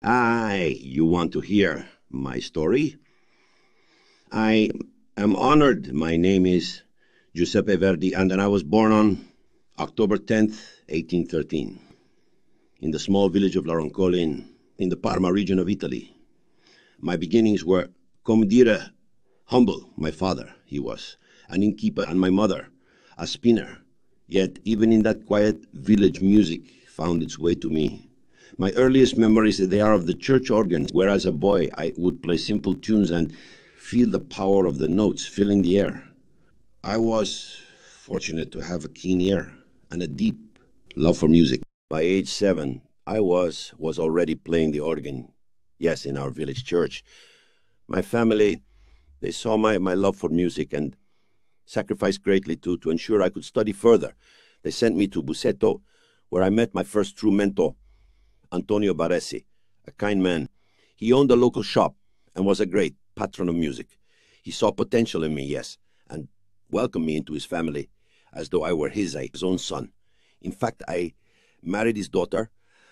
You want to hear my story? I am honored. My name is Giuseppe Verdi, and I was born on October 10th, 1813, in the small village of Laroncole in the Parma region of Italy. My beginnings were, come dire, humble. My father, he was an innkeeper, and my mother, a spinner. Yet, even in that quiet village, music found its way to me. My earliest memories, they are of the church organ, where as a boy I would play simple tunes and feel the power of the notes filling the air. I was fortunate to have a keen ear and a deep love for music. By age 7, I was already playing the organ, yes, in our village church. My family, they saw my love for music and sacrificed greatly to ensure I could study further. They sent me to Busseto, where I met my first true mentor, Antonio Baresi, a kind man. He owned a local shop and was a great patron of music. He saw potential in me, yes, and welcomed me into his family as though I were his own son. In fact, I married his daughter,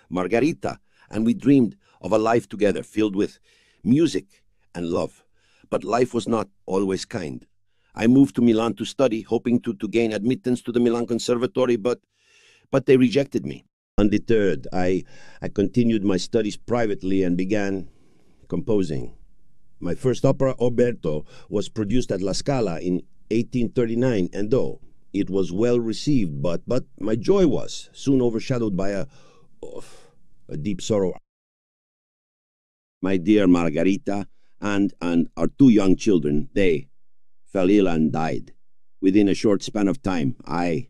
Margarita, and we dreamed of a life together filled with music and love. But life was not always kind. I moved to Milan to study, hoping to gain admittance to the Milan Conservatory, but they rejected me. Undeterred, I continued my studies privately and began composing. My first opera, Oberto, was produced at La Scala in 1839, and though it was well received, but my joy was soon overshadowed by a deep sorrow. My dear Margarita and our two young children, they fell ill and died. Within a short span of time, I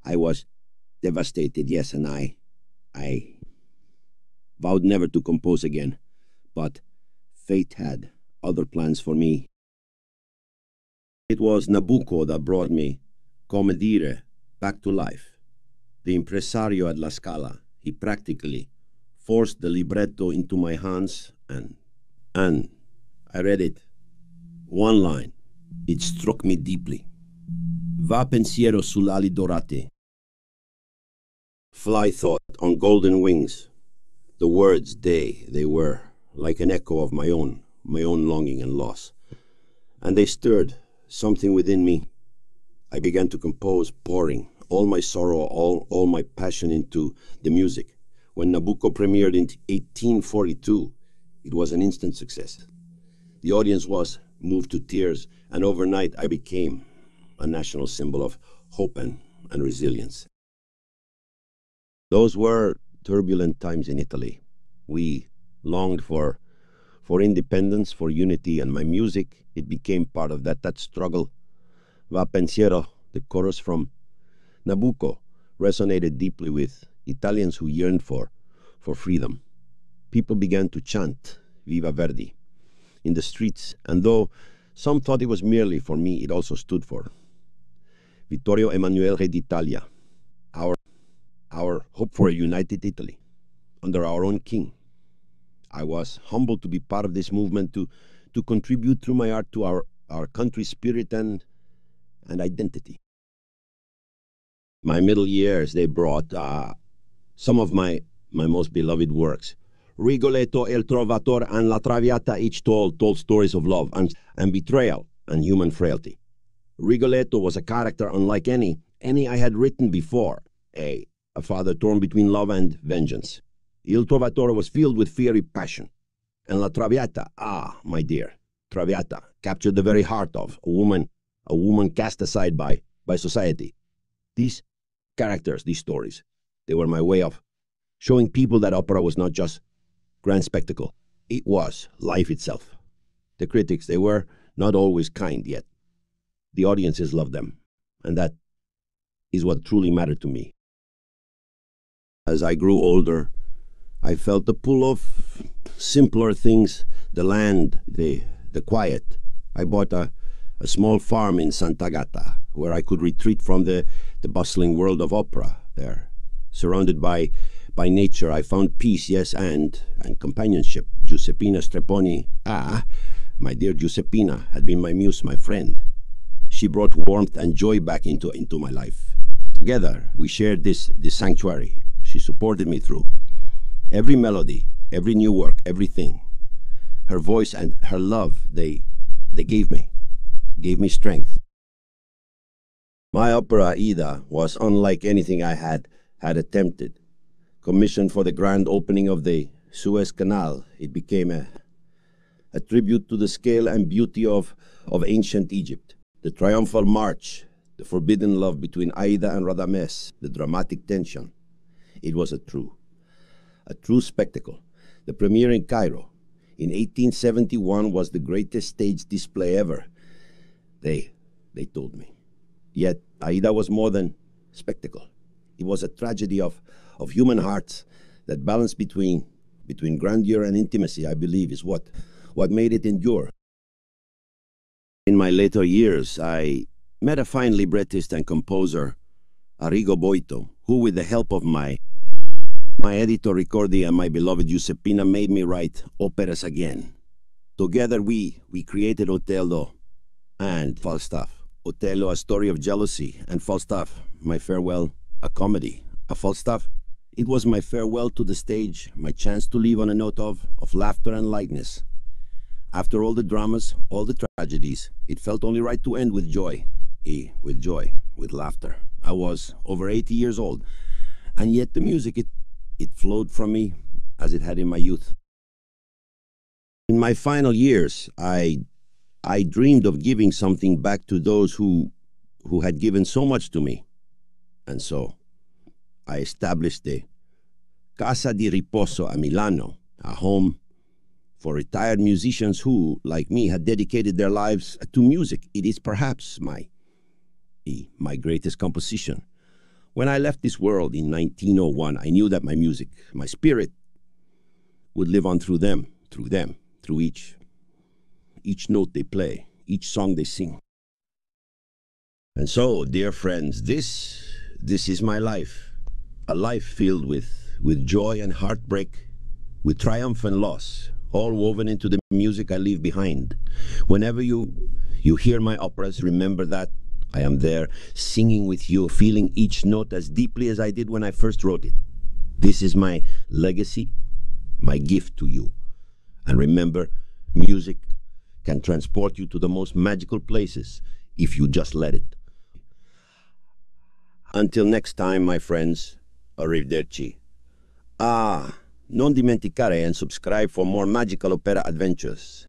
was devastated, yes, and I vowed never to compose again. But fate had other plans for me. It was Nabucco that brought me, come dire, back to life. The impresario at La Scala, he practically forced the libretto into my hands and I read it. One line. It struck me deeply. Va pensiero sull'ali dorate. Fly thought on golden wings. The words, they were like an echo of my own longing and loss. And they stirred something within me. I began to compose, pouring all my sorrow, all my passion into the music. When Nabucco premiered in 1842, it was an instant success. The audience was moved to tears, and overnight I became a national symbol of hope and resilience. Those were turbulent times in Italy. We longed for independence, for unity, and my music, it became part of that struggle. Va pensiero, the chorus from Nabucco, resonated deeply with Italians who yearned for freedom. People began to chant Viva Verdi in the streets, and though some thought it was merely for me, it also stood for Vittorio Emanuele Re d'Italia, our hope for a united Italy under our own king. I was humbled to be part of this movement, to contribute through my art to our country's spirit and identity. My middle years, they brought some of my most beloved works. Rigoletto, El Trovatore, and La Traviata each told stories of love and betrayal and human frailty. Rigoletto was a character unlike any I had written before, a father torn between love and vengeance. Il Trovatore was filled with fiery passion. And La Traviata, my dear, Traviata captured the very heart of a woman cast aside by society. These characters, these stories, they were my way of showing people that opera was not just grand spectacle. It was life itself. The critics, they were not always kind, yet the audiences loved them, and that is what truly mattered to me. As I grew older, I felt the pull of simpler things, the land, the quiet. I bought a small farm in Sant'Agata, where I could retreat from the bustling world of opera. There, surrounded by nature, I found peace, yes, and companionship. Giuseppina Strepponi, my dear Giuseppina, had been my muse, my friend. She brought warmth and joy back into my life. Together, we shared this sanctuary. She supported me through every melody, every new work, everything. Her voice and her love, they gave me strength. My opera Aida was unlike anything I had attempted. Commissioned for the grand opening of the Suez Canal, it became a tribute to the scale and beauty of ancient Egypt. The triumphal march, the forbidden love between Aida and Radames, the dramatic tension. It was a true spectacle. The premiere in Cairo in 1871 was the greatest stage display ever. They told me. Yet Aida was more than spectacle. It was a tragedy of human hearts. That balance between grandeur and intimacy, I believe, is what made it endure. In my later years, I met a fine librettist and composer, Rigoletto, who, with the help of my editor Ricordi and my beloved Giuseppina, made me write operas again. Together we created Otello and Falstaff. Otello, a story of jealousy, and Falstaff, my farewell, a comedy. A Falstaff, it was my farewell to the stage, my chance to leave on a note of laughter and lightness. After all the dramas, all the tragedies, it felt only right to end with joy. With laughter. I was over 80 years old, and yet the music, it flowed from me as it had in my youth. In my final years, I dreamed of giving something back to those who had given so much to me. And so, I established the Casa di Riposo a Milano, a home for retired musicians who, like me, had dedicated their lives to music. It is perhaps my greatest composition. When I left this world in 1901, I knew that my music, my spirit, would live on through them, through each note they play, each song they sing. And so, dear friends, this is my life, a life filled with joy and heartbreak, with triumph and loss, all woven into the music I leave behind. Whenever you hear my operas, remember that I am there singing with you, feeling each note as deeply as I did when I first wrote it. This is my legacy, my gift to you. And remember, music can transport you to the most magical places if you just let it. Until next time, my friends, arrivederci. Non dimenticare and subscribe for more magical opera adventures.